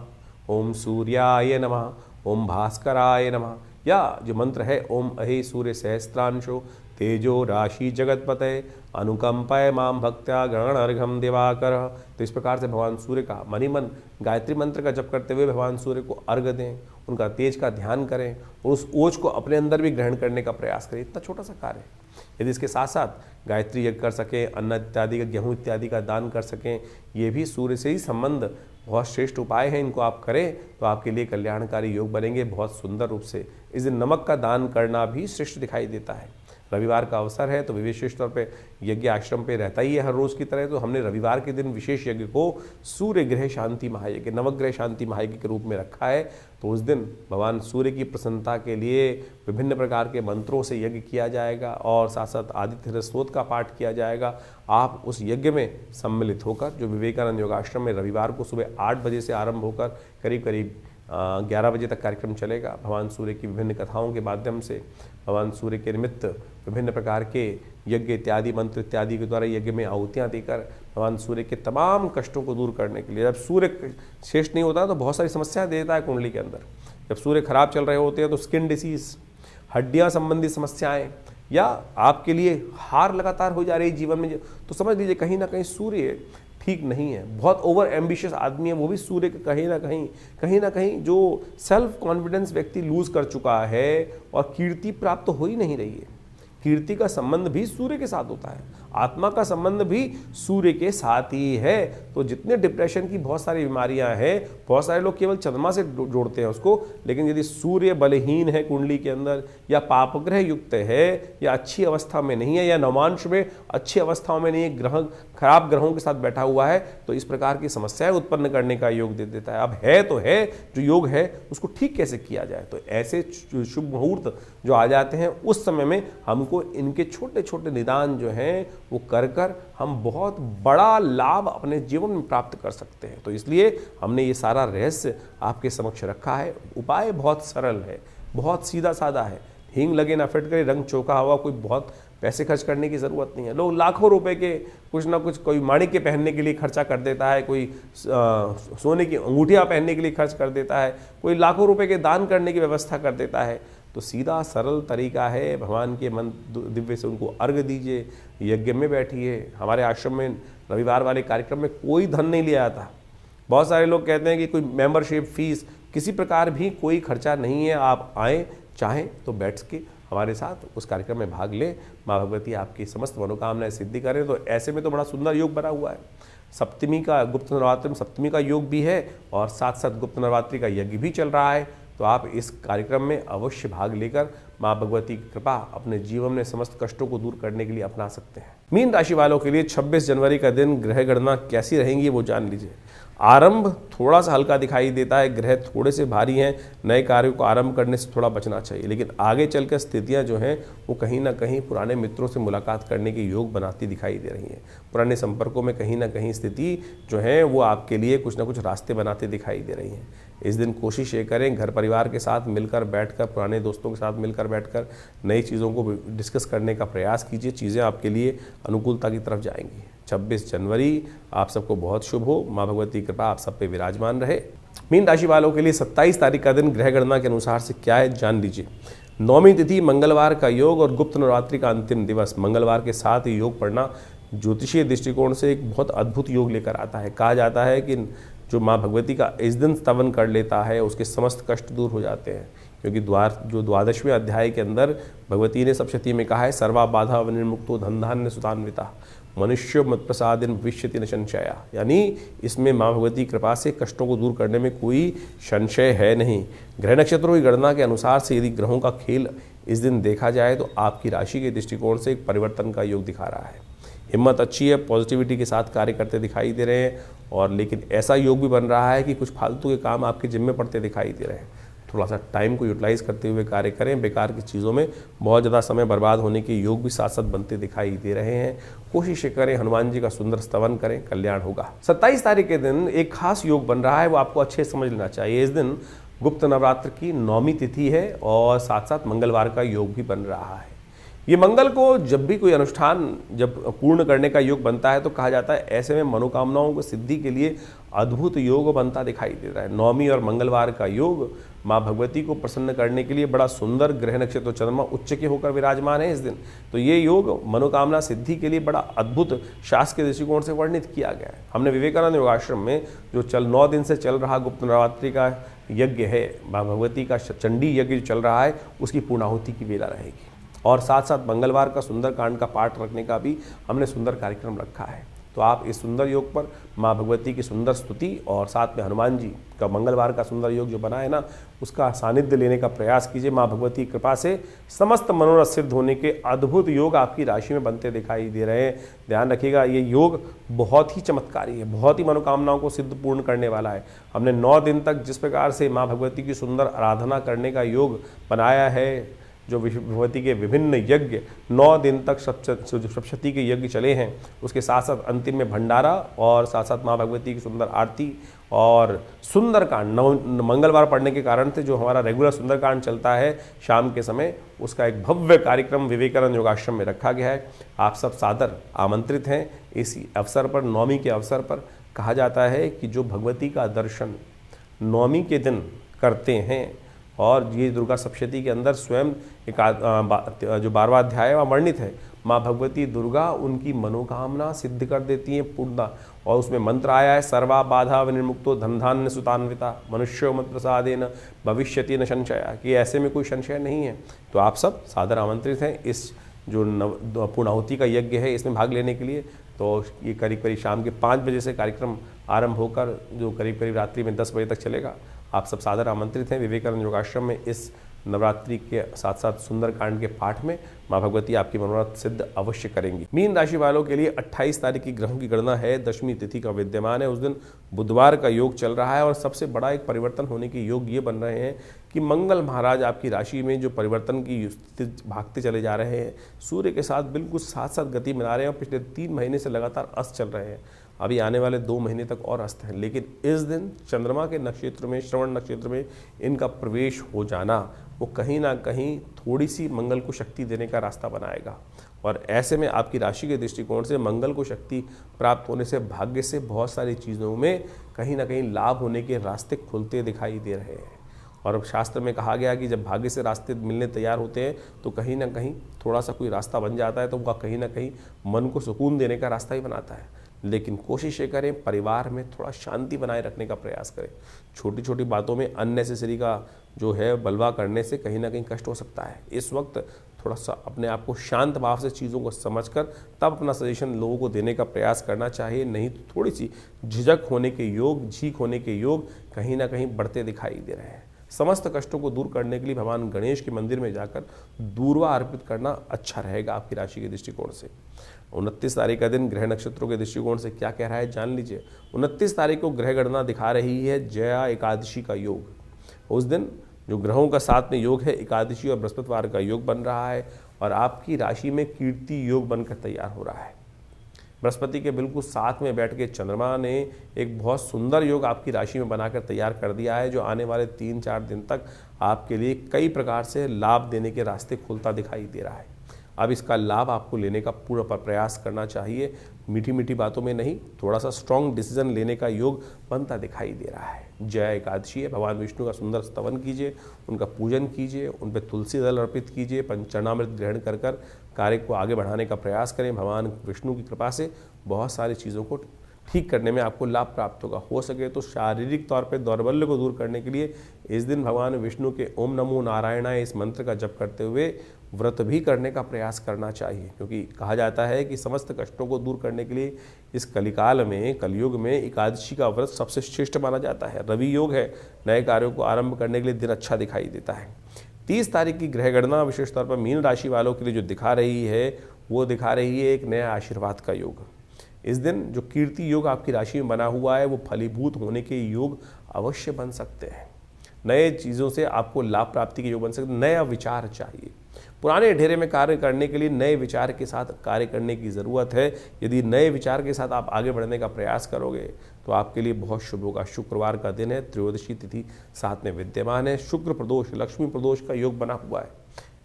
A: ओम सूर्याय नमः, ओम भास्कराय नमः, या जो मंत्र है ओम अहि सूर्य सहस्त्रांशो तेजो राशि जगतपते अनुकंपय माम भक्त्या गणर्घम दिवाकर। तो इस प्रकार से भगवान सूर्य का मनी मन गायत्री मंत्र का जप करते हुए भगवान सूर्य को अर्घ दें, उनका तेज का ध्यान करें और उस ओज को अपने अंदर भी ग्रहण करने का प्रयास करें। इतना छोटा सा कार्य है। यदि इसके साथ साथ गायत्री यज्ञ कर सकें, अन्न इत्यादि का गेहूँ इत्यादि का दान कर सकें, ये भी सूर्य से ही संबंध बहुत श्रेष्ठ उपाय हैं। इनको आप करें तो आपके लिए कल्याणकारी योग बनेंगे बहुत सुंदर रूप से। इस दिन नमक का दान करना भी श्रेष्ठ दिखाई देता है। रविवार का अवसर है तो विशेष तौर पे यज्ञ आश्रम पे रहता ही है हर रोज़ की तरह। तो हमने रविवार के दिन विशेष यज्ञ को सूर्य ग्रह शांति महायज्ञ, नवग्रह शांति महायज्ञ के रूप में रखा है। तो उस दिन भगवान सूर्य की प्रसन्नता के लिए विभिन्न प्रकार के मंत्रों से यज्ञ किया जाएगा और साथ साथ आदित्य स्तोत्र का पाठ किया जाएगा। आप उस यज्ञ में सम्मिलित होकर, जो विवेकानंद योगाश्रम में रविवार को सुबह 8 बजे से आरंभ होकर करीब 11 बजे तक कार्यक्रम चलेगा। भगवान सूर्य की विभिन्न कथाओं के माध्यम से भगवान सूर्य के निमित्त विभिन्न प्रकार के यज्ञ इत्यादि मंत्र इत्यादि के द्वारा यज्ञ में आहुतियाँ देकर भगवान सूर्य के तमाम कष्टों को दूर करने के लिए, जब सूर्य श्रेष्ठ नहीं होता तो बहुत सारी समस्याएं देता है कुंडली के अंदर। जब सूर्य खराब चल रहे होते हैं तो स्किन डिसीज, हड्डियाँ संबंधी समस्याएँ, या आपके लिए हार लगातार हो जा रही जीवन में, तो समझ लीजिए कहीं ना कहीं सूर्य ठीक नहीं है। बहुत ओवर एम्बिशियस आदमी है वो भी सूर्य के कहीं ना कहीं जो सेल्फ कॉन्फिडेंस व्यक्ति लूज कर चुका है और कीर्ति प्राप्त हो ही नहीं रही है। कीर्ति का संबंध भी सूर्य के साथ होता है, आत्मा का संबंध भी सूर्य के साथ ही है। तो जितने डिप्रेशन की बहुत सारी बीमारियां हैं, बहुत सारे लोग केवल चंद्रमा से जोड़ते हैं उसको, लेकिन यदि सूर्य बलहीन है कुंडली के अंदर, या पापग्रह युक्त है, या अच्छी अवस्था में नहीं है, या नवांश में अच्छी अवस्थाओं में नहीं है, ग्रह खराब ग्रहों के साथ बैठा हुआ है, तो इस प्रकार की समस्याएं उत्पन्न करने का योग दे देता है। अब है तो है, जो योग है उसको ठीक कैसे किया जाए, तो ऐसे शुभ मुहूर्त जो आ जाते हैं उस समय में हमको इनके छोटे छोटे निदान जो हैं वो कर हम बहुत बड़ा लाभ अपने जीवन में प्राप्त कर सकते हैं। तो इसलिए हमने ये सारा रहस्य आपके समक्ष रखा है। उपाय बहुत सरल है, बहुत सीधा साधा है। हींग लगे ना फिट करे, रंग चौका हुआ, कोई बहुत पैसे खर्च करने की ज़रूरत नहीं है। लोग लाखों रुपए के कुछ ना कुछ, कोई माणिक के पहनने के लिए खर्चा कर देता है, कोई सोने की अंगूठियाँ पहनने के लिए खर्च कर देता है, कोई लाखों रुपए के दान करने की व्यवस्था कर देता है। तो सीधा सरल तरीका है, भगवान के मन दिव्य से उनको अर्घ दीजिए, यज्ञ में बैठिए। हमारे आश्रम में रविवार वाले कार्यक्रम में कोई धन नहीं लिया जाता। बहुत सारे लोग कहते हैं कि कोई मेंबरशिप फीस, किसी प्रकार भी कोई खर्चा नहीं है। आप आएँ, चाहें तो बैठ के हमारे साथ उस कार्यक्रम में भाग लें। माँ भगवती आपकी समस्त मनोकामनाएं सिद्धि करें। तो ऐसे में तो बड़ा सुंदर योग बना हुआ है। सप्तमी का, गुप्त नवरात्रि में सप्तमी का योग भी है और साथ साथ गुप्त नवरात्रि का यज्ञ भी चल रहा है। तो आप इस कार्यक्रम में अवश्य भाग लेकर माँ भगवती की कृपा अपने जीवन में समस्त कष्टों को दूर करने के लिए अपना सकते हैं। मीन राशि वालों के लिए 26 जनवरी का दिन ग्रह गणना कैसी रहेंगी वो जान लीजिए। आरंभ थोड़ा सा हल्का दिखाई देता है, ग्रह थोड़े से भारी हैं, नए कार्यों को आरंभ करने से थोड़ा बचना चाहिए। लेकिन आगे चलकर स्थितियां जो हैं वो कहीं ना कहीं पुराने मित्रों से मुलाकात करने के योग बनाती दिखाई दे रही हैं। पुराने संपर्कों में कहीं ना कहीं स्थिति जो है वो आपके लिए कुछ ना कुछ रास्ते बनाते दिखाई दे रही हैं। इस दिन कोशिश ये करें, घर परिवार के साथ मिलकर बैठकर, पुराने दोस्तों के साथ मिलकर बैठकर नई चीज़ों को डिस्कस करने का प्रयास कीजिए। चीज़ें आपके लिए अनुकूलता की तरफ जाएंगी। 26 जनवरी आप सबको बहुत शुभ हो। माँ भगवती की कृपा आप सब पे विराजमान रहे। मीन राशि वालों के लिए 27 तारीख का दिन ग्रह गणना के अनुसार से क्या है जान लीजिए। नौमी तिथि मंगलवार का योग और गुप्त नवरात्रि का अंतिम दिवस मंगलवार के साथ ही योग पढ़ना ज्योतिषीय दृष्टिकोण से एक बहुत अद्भुत योग लेकर आता है। कहा जाता है कि जो माँ भगवती का इस दिन स्तवन कर लेता है उसके समस्त कष्ट दूर हो जाते हैं, क्योंकि जो 12वें अध्याय के अंदर भगवती ने सप्तशती में कहा है, सर्वा बाधा विनिर्मुक्तो धन धान्य सुतान्विता मनुष्य मत प्रसादिन भविष्यति न संशया। यानी इसमें माँ भगवती कृपा से कष्टों को दूर करने में कोई संशय है नहीं। ग्रह नक्षत्रों की गणना के अनुसार से यदि ग्रहों का खेल इस दिन देखा जाए तो आपकी राशि के दृष्टिकोण से एक परिवर्तन का योग दिखा रहा है। हिम्मत अच्छी है, पॉजिटिविटी के साथ कार्य करते दिखाई दे रहे हैं। और लेकिन ऐसा योग भी बन रहा है कि कुछ फालतू के काम आपके जिम्मे पड़ते दिखाई दे रहे हैं। थोड़ा सा टाइम को यूटिलाइज करते हुए कार्य करें। बेकार की चीज़ों में बहुत ज़्यादा समय बर्बाद होने के योग भी साथ साथ बनते दिखाई दे रहे हैं। कोशिश करें, हनुमान जी का सुंदर स्तवन करें, कल्याण होगा। 27 तारीख के दिन एक खास योग बन रहा है, वो आपको अच्छे समझ लेना चाहिए। इस दिन गुप्त नवरात्र की 9वीं तिथि है और साथ साथ मंगलवार का योग भी बन रहा है। ये मंगल को जब भी कोई अनुष्ठान जब पूर्ण करने का योग बनता है तो कहा जाता है ऐसे में मनोकामनाओं को सिद्धि के लिए अद्भुत योग बनता दिखाई देता है। 9वीं और मंगलवार का योग माँ भगवती को प्रसन्न करने के लिए बड़ा सुंदर, ग्रह नक्षत्र चंद्रमा उच्च के होकर विराजमान है इस दिन। तो ये योग मनोकामना सिद्धि के लिए बड़ा अद्भुत शास्त्र के दृष्टिकोण से वर्णित किया गया है। हमने विवेकानंद योगाश्रम में जो 9 दिन से चल रहा गुप्त नवरात्रि का यज्ञ है, माँ भगवती का चंडी यज्ञ जो चल रहा है उसकी पूर्णाहुति की वेला रहेगी। और साथ साथ मंगलवार का सुंदर कांड का पाठ रखने का भी हमने सुंदर कार्यक्रम रखा है। तो आप इस सुंदर योग पर माँ भगवती की सुंदर स्तुति और साथ में हनुमान जी का मंगलवार का सुंदर योग जो बना है ना, उसका सानिध्य लेने का प्रयास कीजिए। माँ भगवती की कृपा से समस्त मनोरथ सिद्ध होने के अद्भुत योग आपकी राशि में बनते दिखाई दे रहे हैं। ध्यान रखिएगा, ये योग बहुत ही चमत्कारी है, बहुत ही मनोकामनाओं को सिद्ध पूर्ण करने वाला है। हमने 9 दिन तक जिस प्रकार से माँ भगवती की सुंदर आराधना करने का योग बनाया है, जो भगवती के विभिन्न यज्ञ 9 दिन तक सप्तशती के यज्ञ चले हैं, उसके साथ साथ अंतिम में भंडारा और साथ साथ माँ भगवती की सुंदर आरती और सुंदरकांड मंगलवार पढ़ने के कारण से जो हमारा रेगुलर सुंदरकांड चलता है शाम के समय, उसका एक भव्य कार्यक्रम विवेकानंद योगाश्रम में रखा गया है। आप सब सादर आमंत्रित हैं। इसी अवसर पर, 9वीं के अवसर पर कहा जाता है कि जो भगवती का दर्शन 9वीं के दिन करते हैं, और ये दुर्गा सप्तशती के अंदर स्वयं जो 12वां अध्याय वह वर्णित है, माँ भगवती दुर्गा उनकी मनोकामना सिद्ध कर देती हैं पूर्णता। और उसमें मंत्र आया है, सर्वा बाधा विनिर्मुक्तो धन धान्य सुतान्विता मनुष्यो मत प्रसादेन भविष्यति न संशया, कि ऐसे में कोई संशय नहीं है। तो आप सब सादर आमंत्रित हैं इस जो पूर्णाहुति का यज्ञ है इसमें भाग लेने के लिए। तो ये करीब करीब शाम के 5 बजे से कार्यक्रम आरंभ होकर जो करीब करीब रात्रि में 10 बजे तक चलेगा। आप सब सादर आमंत्रित हैं विवेकानंद योगाश्रम में इस नवरात्रि के साथ साथ सुंदरकांड के पाठ में माँ भगवती आपकी मनोरथ सिद्ध अवश्य करेंगी। मीन राशि वालों के लिए 28 तारीख की ग्रहों की गणना है, दशमी तिथि का विद्यमान है। उस दिन बुधवार का योग चल रहा है और सबसे बड़ा एक परिवर्तन होने के योग ये बन रहे हैं कि मंगल महाराज आपकी राशि में जो परिवर्तन की स्थिति भागते चले जा रहे हैं, सूर्य के साथ बिल्कुल साथ साथ गति बना रहे हैं और पिछले 3 महीने से लगातार अस्त चल रहे हैं। अभी आने वाले 2 महीने तक और अस्त है, लेकिन इस दिन चंद्रमा के नक्षत्र में, श्रवण नक्षत्र में इनका प्रवेश हो जाना वो कहीं ना कहीं थोड़ी सी मंगल को शक्ति देने का रास्ता बनाएगा। और ऐसे में आपकी राशि के दृष्टिकोण से मंगल को शक्ति प्राप्त होने से भाग्य से बहुत सारी चीज़ों में कहीं ना कहीं लाभ होने के रास्ते खुलते दिखाई दे रहे हैं। और अब शास्त्र में कहा गया कि जब भाग्य से रास्ते मिलने तैयार होते हैं तो कहीं ना कहीं थोड़ा सा कोई रास्ता बन जाता है तो वह कहीं ना कहीं मन को सुकून देने का रास्ता ही बनाता है। लेकिन कोशिश ये करें परिवार में थोड़ा शांति बनाए रखने का प्रयास करें। छोटी छोटी बातों में अननेसेसरी का जो है बलवा करने से कहीं ना कहीं कष्ट हो सकता है। इस वक्त थोड़ा सा अपने आप को शांत भाव से चीज़ों को समझकर तब अपना सजेशन लोगों को देने का प्रयास करना चाहिए, नहीं तो थोड़ी सी झिझक होने के योग, झीक होने के योग कहीं ना कहीं बढ़ते दिखाई दे रहे हैं। समस्त कष्टों को दूर करने के लिए भगवान गणेश के मंदिर में जाकर दूर्वा अर्पित करना अच्छा रहेगा आपकी राशि के दृष्टिकोण से। 29 तारीख का दिन ग्रह नक्षत्रों के दृष्टिकोण से क्या कह रहा है जान लीजिए। 29 तारीख को ग्रह गणना दिखा रही है जया एकादशी का योग। उस दिन जो ग्रहों का साथ में योग है, एकादशी और बृहस्पतिवार का योग बन रहा है और आपकी राशि में कीर्ति योग बनकर तैयार हो रहा है। बृहस्पति के बिल्कुल साथ में बैठ के चंद्रमा ने एक बहुत सुंदर योग आपकी राशि में बनाकर तैयार कर दिया है, जो आने वाले 3-4 दिन तक आपके लिए कई प्रकार से लाभ देने के रास्ते खुलता दिखाई दे रहा है। अब इसका लाभ आपको लेने का पूरा प्रयास करना चाहिए, मीठी मीठी बातों में नहीं, थोड़ा सा स्ट्रॉन्ग डिसीजन लेने का योग बनता दिखाई दे रहा है। जय एकादशी है, भगवान विष्णु का सुंदर स्तवन कीजिए, उनका पूजन कीजिए, उन पर तुलसी दल अर्पित कीजिए, पंचचरणामृत ग्रहण कर कार्य को आगे बढ़ाने का प्रयास करें। भगवान विष्णु की कृपा से बहुत सारी चीज़ों को ठीक करने में आपको लाभ प्राप्त होगा। हो सके तो शारीरिक तौर पे दौर्बल्य को दूर करने के लिए इस दिन भगवान विष्णु के ओम नमो नारायणाय इस मंत्र का जप करते हुए व्रत भी करने का प्रयास करना चाहिए, क्योंकि कहा जाता है कि समस्त कष्टों को दूर करने के लिए इस कलिकाल में, कलयुग में एकादशी का व्रत सबसे श्रेष्ठ माना जाता है। रवि योग है, नए कार्यों को आरंभ करने के लिए दिन अच्छा दिखाई देता है। 30 तारीख की ग्रह गणना विशेष तौर पर मीन राशि वालों के लिए जो दिखा रही है वो दिखा रही है एक नया आशीर्वाद का योग। इस दिन जो कीर्ति योग आपकी राशि में बना हुआ है वो फलीभूत होने के योग अवश्य बन सकते हैं। नए चीज़ों से आपको लाभ प्राप्ति के योग बन सकते हैं। नया विचार चाहिए, पुराने ढेरे में कार्य करने के लिए नए विचार के साथ कार्य करने की ज़रूरत है। यदि नए विचार के साथ आप आगे बढ़ने का प्रयास करोगे तो आपके लिए बहुत शुभ होगा। शुक्रवार का दिन है, त्रयोदशी तिथि साथ में विद्यमान है, शुक्र प्रदोष, लक्ष्मी प्रदोष का योग बना हुआ है।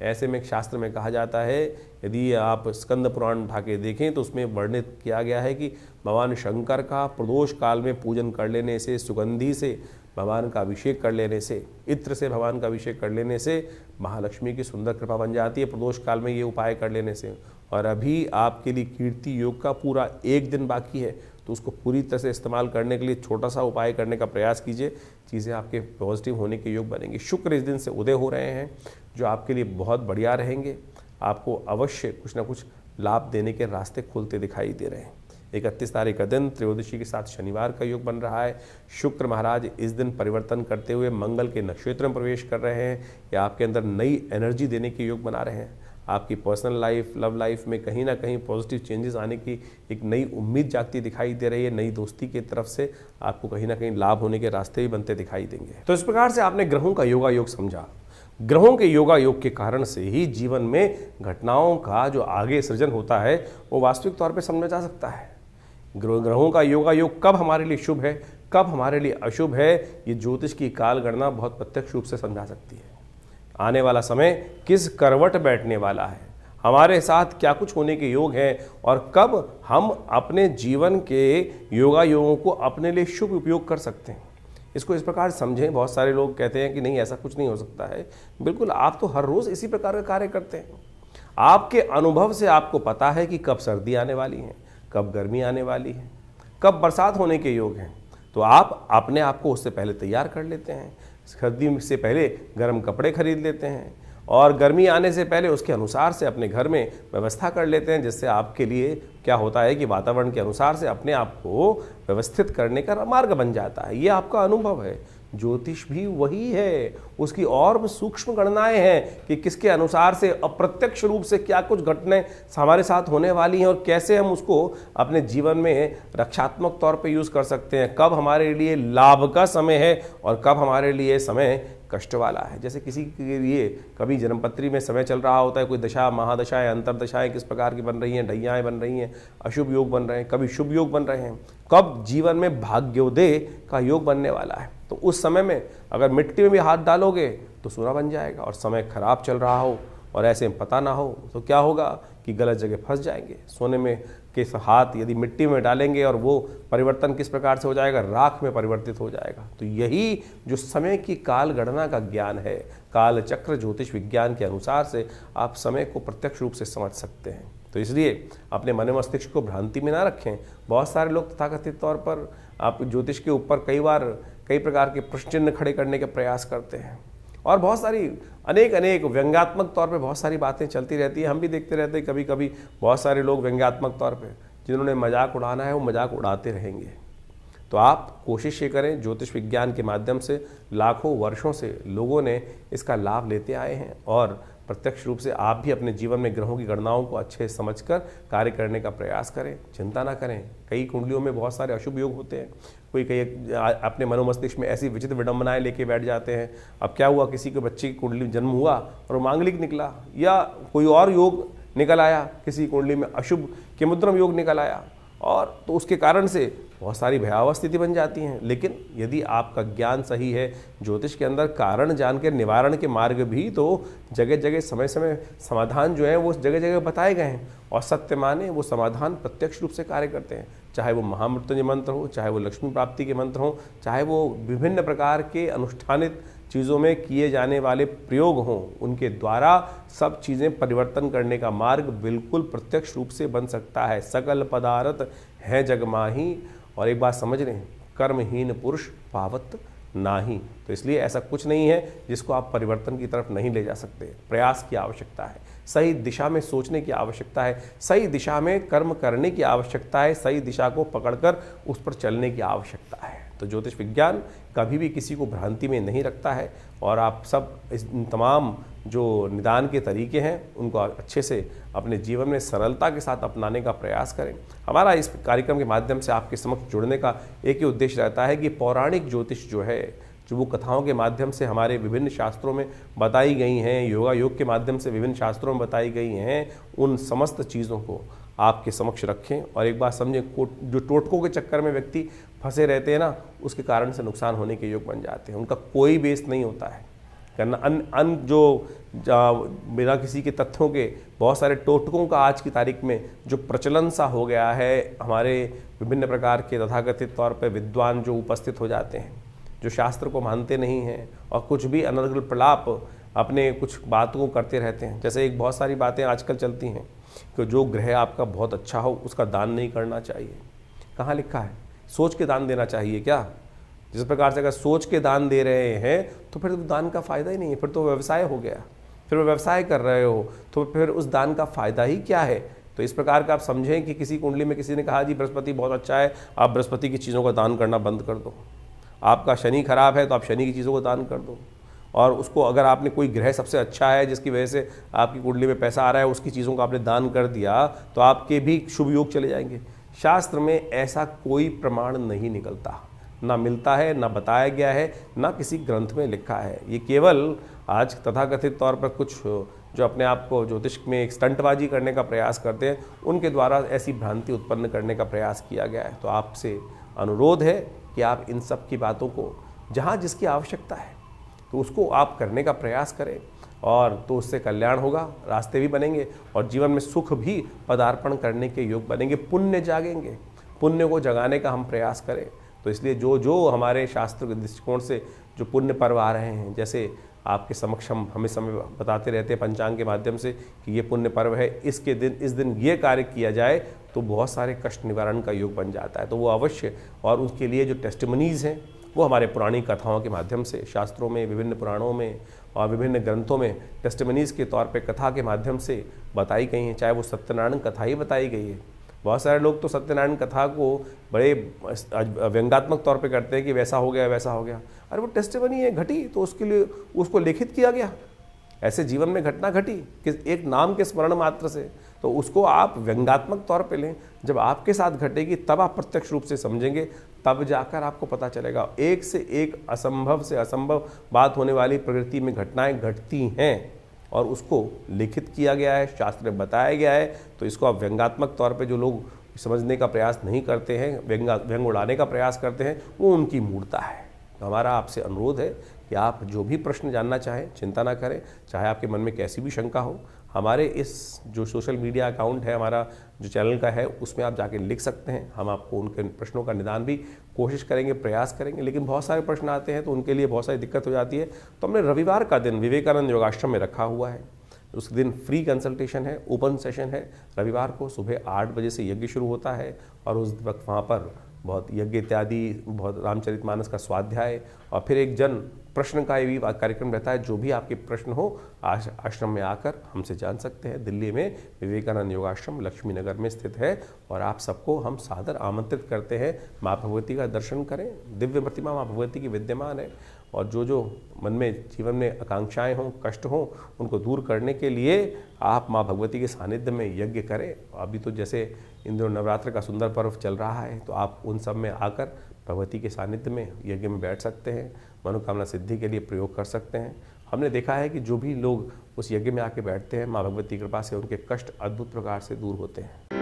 A: ऐसे में शास्त्र में कहा जाता है, यदि आप स्कंद पुराण उठा के देखें तो उसमें वर्णित किया गया है कि भगवान शंकर का प्रदोष काल में पूजन कर लेने से, सुगंधि से भगवान का अभिषेक कर लेने से, इत्र से भगवान का अभिषेक कर लेने से महालक्ष्मी की सुंदर कृपा बन जाती है प्रदोष काल में ये उपाय कर लेने से। और अभी आपके लिए कीर्ति योग का पूरा 1 दिन बाकी है, तो उसको पूरी तरह से इस्तेमाल करने के लिए छोटा सा उपाय करने का प्रयास कीजिए, चीज़ें आपके पॉजिटिव होने के योग बनेंगी। शुक्र इस दिन से उदय हो रहे हैं जो आपके लिए बहुत बढ़िया रहेंगे, आपको अवश्य कुछ ना कुछ लाभ देने के रास्ते खुलते दिखाई दे रहे हैं। 31 तारीख का दिन त्रयोदशी के साथ शनिवार का योग बन रहा है। शुक्र महाराज इस दिन परिवर्तन करते हुए मंगल के नक्षत्र में प्रवेश कर रहे हैं या आपके अंदर नई एनर्जी देने के योग बना रहे हैं। आपकी पर्सनल लाइफ, लव लाइफ में कहीं ना कहीं पॉजिटिव चेंजेस आने की एक नई उम्मीद जागती दिखाई दे रही है। नई दोस्ती की तरफ से आपको कहीं ना कहीं लाभ होने के रास्ते भी बनते दिखाई देंगे। तो इस प्रकार से आपने ग्रहों का योगा योग समझा। ग्रहों के योगा योग के कारण से ही जीवन में घटनाओं का जो आगे सृजन होता है वो वास्तविक तौर पर समझा जा सकता है। ग्रहों का योगा योग कब हमारे लिए शुभ है, कब हमारे लिए अशुभ है, ये ज्योतिष की काल गणना बहुत प्रत्यक्ष रूप से समझा सकती है। आने वाला समय किस करवट बैठने वाला है, हमारे साथ क्या कुछ होने के योग हैं और कब हम अपने जीवन के योगा योगों को अपने लिए शुभ उपयोग कर सकते हैं, इसको इस प्रकार समझें। बहुत सारे लोग कहते हैं कि नहीं ऐसा कुछ नहीं हो सकता है। बिल्कुल, आप तो हर रोज़ इसी प्रकार का कार्य करते हैं। आपके अनुभव से आपको पता है कि कब सर्दी आने वाली है, कब गर्मी आने वाली है, कब बरसात होने के योग हैं, तो आप अपने आप को उससे पहले तैयार कर लेते हैं। सर्दी से पहले गर्म कपड़े खरीद लेते हैं और गर्मी आने से पहले उसके अनुसार से अपने घर में व्यवस्था कर लेते हैं, जिससे आपके लिए क्या होता है कि वातावरण के अनुसार से अपने आप को व्यवस्थित करने का मार्ग बन जाता है। ये आपका अनुभव है। ज्योतिष भी वही है, उसकी और सूक्ष्म गणनाएं हैं कि किसके अनुसार से अप्रत्यक्ष रूप से क्या कुछ घटनाएं हमारे साथ होने वाली हैं और कैसे हम उसको अपने जीवन में रक्षात्मक तौर पे यूज़ कर सकते हैं। कब हमारे लिए लाभ का समय है और कब हमारे लिए समय कष्ट वाला है। जैसे किसी के लिए कभी जन्मपत्री में समय चल रहा होता है, कोई दशा महादशाएं अंतरदशाएं किस प्रकार की बन रही हैं, ढैयाएँ बन रही हैं, अशुभ योग बन रहे हैं, कभी शुभ योग बन रहे हैं, कब जीवन में भाग्योदय का योग बनने वाला है। तो उस समय में अगर मिट्टी में भी हाथ डालोगे तो सोना बन जाएगा, और समय खराब चल रहा हो और ऐसे में पता ना हो तो क्या होगा कि गलत जगह फंस जाएंगे। सोने में के हाथ यदि मिट्टी में डालेंगे और वो परिवर्तन किस प्रकार से हो जाएगा, राख में परिवर्तित हो जाएगा। तो यही जो समय की काल गणना का ज्ञान है, काल चक्र ज्योतिष विज्ञान के अनुसार से आप समय को प्रत्यक्ष रूप से समझ सकते हैं। तो इसलिए अपने मन मस्तिष्क को भ्रांति में ना रखें। बहुत सारे लोग तथाकथित तौर पर आप ज्योतिष के ऊपर कई प्रकार के प्रश्न चिन्ह खड़े करने के प्रयास करते हैं, और बहुत सारी अनेक व्यंग्यात्मक तौर पे बहुत सारी बातें चलती रहती है। हम भी देखते रहते हैं कभी कभी बहुत सारे लोग व्यंग्यात्मक तौर पे जिन्होंने मजाक उड़ाना है वो मजाक उड़ाते रहेंगे। तो आप कोशिश ये करें, ज्योतिष विज्ञान के माध्यम से लाखों वर्षों से लोगों ने इसका लाभ लेते आए हैं, और प्रत्यक्ष रूप से आप भी अपने जीवन में ग्रहों की गणनाओं को अच्छे समझकर कार्य करने का प्रयास करें। चिंता ना करें। कई कुंडलियों में बहुत सारे अशुभ योग होते हैं, कोई कई अपने मनोमस्तिष्क में ऐसी विचित्र विडंबनाएं लेके बैठ जाते हैं। अब क्या हुआ, किसी के बच्चे की कुंडली जन्म हुआ और वो मांगलिक निकला, या कोई और योग निकल आया, किसी कुंडली में अशुभ केमुद्रम योग निकल आया, और तो उसके कारण से बहुत सारी भयावह स्थिति बन जाती हैं। लेकिन यदि आपका ज्ञान सही है, ज्योतिष के अंदर कारण जान के निवारण के मार्ग भी तो जगह जगह समय समय समाधान जो है वो जगह जगह बताए गए हैं, और सत्य माने वो समाधान प्रत्यक्ष रूप से कार्य करते हैं। चाहे वो महामृत्युंजय मंत्र हो, चाहे वो लक्ष्मी प्राप्ति के मंत्र हो, चाहे वो विभिन्न प्रकार के अनुष्ठानित चीज़ों में किए जाने वाले प्रयोग हों, उनके द्वारा सब चीज़ें परिवर्तन करने का मार्ग बिल्कुल प्रत्यक्ष रूप से बन सकता है। सकल पदार्थ है जग माही, और एक बात समझ लें, कर्महीन पुरुष पावत नाही। तो इसलिए ऐसा कुछ नहीं है जिसको आप परिवर्तन की तरफ नहीं ले जा सकते। प्रयास की आवश्यकता है, सही दिशा में सोचने की आवश्यकता है, सही दिशा में कर्म करने की आवश्यकता है, सही दिशा को पकड़कर उस पर चलने की आवश्यकता है। तो ज्योतिष विज्ञान कभी भी किसी को भ्रांति में नहीं रखता है, और आप सब इस तमाम जो निदान के तरीके हैं उनको अच्छे से अपने जीवन में सरलता के साथ अपनाने का प्रयास करें। हमारा इस कार्यक्रम के माध्यम से आपके समक्ष जुड़ने का एक ही उद्देश्य रहता है कि पौराणिक ज्योतिष जो है, जो वो कथाओं के माध्यम से हमारे विभिन्न शास्त्रों में बताई गई हैं, योगा योग के माध्यम से विभिन्न शास्त्रों में बताई गई हैं, उन समस्त चीज़ों को आपके समक्ष रखें। और एक बात समझें, जो टोटकों के चक्कर में व्यक्ति फंसे रहते हैं ना, उसके कारण से नुकसान होने के योग बन जाते हैं। उनका कोई बेस नहीं होता है करना जो बिना किसी के तथ्यों के बहुत सारे टोटकों का आज की तारीख में जो प्रचलन सा हो गया है। हमारे विभिन्न प्रकार के तथाकथित तौर पर विद्वान जो उपस्थित हो जाते हैं, जो शास्त्र को मानते नहीं हैं और कुछ भी अनर्गल प्रलाप अपने कुछ बातों को करते रहते हैं। जैसे एक बहुत सारी बातें आजकल चलती हैं कि जो ग्रह आपका बहुत अच्छा हो उसका दान नहीं करना चाहिए। कहाँ लिखा है? सोच के दान देना चाहिए क्या? जिस प्रकार से अगर सोच के दान दे रहे हैं तो फिर तो दान का फ़ायदा ही नहीं है, फिर तो व्यवसाय हो गया। फिर वो व्यवसाय कर रहे हो तो फिर उस दान का फ़ायदा ही क्या है? तो इस प्रकार का आप समझें कि किसी कुंडली में किसी ने कहा जी बृहस्पति बहुत अच्छा है, आप बृहस्पति की चीज़ों का दान करना बंद कर दो। आपका शनि खराब है तो आप शनि की चीज़ों को दान कर दो। और उसको अगर आपने कोई ग्रह सबसे अच्छा है जिसकी वजह से आपकी कुंडली में पैसा आ रहा है, उसकी चीज़ों का आपने दान कर दिया तो आपके भी शुभ योग चले जाएंगे। शास्त्र में ऐसा कोई प्रमाण नहीं निकलता, ना मिलता है, ना बताया गया है, ना किसी ग्रंथ में लिखा है। ये केवल आज तथाकथित तौर पर कुछ जो अपने आप को ज्योतिष में एक स्टंटबाजी करने का प्रयास करते हैं, उनके द्वारा ऐसी भ्रांति उत्पन्न करने का प्रयास किया गया है। तो आपसे अनुरोध है कि आप इन सब की बातों को जहाँ जिसकी आवश्यकता है तो उसको आप करने का प्रयास करें, और तो उससे कल्याण होगा, रास्ते भी बनेंगे और जीवन में सुख भी पदार्पण करने के योग बनेंगे, पुण्य जागेंगे। पुण्य को जगाने का हम प्रयास करें। तो इसलिए जो जो हमारे शास्त्र के दृष्टिकोण से जो पुण्य पर्व आ रहे हैं, जैसे आपके समक्ष हम हमें समय बताते रहते हैं पंचांग के माध्यम से कि ये पुण्य पर्व है, इसके दिन इस दिन ये कार्य किया जाए तो बहुत सारे कष्ट निवारण का योग बन जाता है। तो वो अवश्य, और उसके लिए जो टेस्टिमनीज़ हैं वो हमारे पुरानी कथाओं के माध्यम से, शास्त्रों में, विभिन्न पुराणों में और विभिन्न ग्रंथों में टेस्टिमनीज के तौर पे कथा के माध्यम से बताई गई हैं। चाहे वो सत्यनारायण कथा ही बताई गई है। बहुत सारे लोग तो सत्यनारायण कथा को बड़े व्यंग्यात्मक तौर पे करते हैं कि वैसा हो गया, वैसा हो गया। अरे वो टेस्टिमनी है, घटी, तो उसके लिए उसको लिखित किया गया। ऐसे जीवन में घटना घटी कि एक नाम के स्मरण मात्र से, तो उसको आप व्यंग्यात्मक तौर पे लें। जब आपके साथ घटेगी तब आप प्रत्यक्ष रूप से समझेंगे, तब जाकर आपको पता चलेगा। एक से एक असंभव से असंभव बात होने वाली प्रकृति में घटनाएं घटती हैं और उसको लिखित किया गया है, शास्त्र में बताया गया है। तो इसको आप व्यंग्यात्मक तौर पे जो लोग समझने का प्रयास नहीं करते हैं, व्यंग उड़ाने का प्रयास करते हैं, वो उनकी मूर्खता है। तो हमारा आपसे अनुरोध है कि आप जो भी प्रश्न जानना चाहें चिंता ना करें, चाहे आपके मन में कैसी भी शंका हो, हमारे इस जो सोशल मीडिया अकाउंट है, हमारा जो चैनल का है, उसमें आप जाके लिख सकते हैं। हम आपको उनके प्रश्नों का निदान भी कोशिश करेंगे, प्रयास करेंगे। लेकिन बहुत सारे प्रश्न आते हैं तो उनके लिए बहुत सारी दिक्कत हो जाती है। तो हमने रविवार का दिन विवेकानंद योगाश्रम में रखा हुआ है। उस दिन फ्री कंसल्टेशन है, ओपन सेशन है। रविवार को सुबह 8 बजे से यज्ञ शुरू होता है और उस वक्त वहाँ पर बहुत यज्ञ इत्यादि, बहुत रामचरितमानस का स्वाध्याय और फिर एक जन प्रश्न का ये भी कार्यक्रम रहता है। जो भी आपके प्रश्न हो आश्रम में आकर हमसे जान सकते हैं। दिल्ली में विवेकानंद योगाश्रम लक्ष्मी नगर में स्थित है और आप सबको हम सादर आमंत्रित करते हैं। माँ भगवती का दर्शन करें। दिव्य प्रतिमा माँ भगवती की विद्यमान है और जो जो मन में जीवन में आकांक्षाएं हों, कष्ट हों, उनको दूर करने के लिए आप माँ भगवती के सानिध्य में यज्ञ करें। अभी तो जैसे इन दिनों नवरात्र का सुंदर पर्व चल रहा है, तो आप उन सब में आकर भगवती के सानिध्य में यज्ञ में बैठ सकते हैं, मनोकामना सिद्धि के लिए प्रयोग कर सकते हैं। हमने देखा है कि जो भी लोग उस यज्ञ में आके बैठते हैं, माँ भगवती की कृपा से उनके कष्ट अद्भुत प्रकार से दूर होते हैं।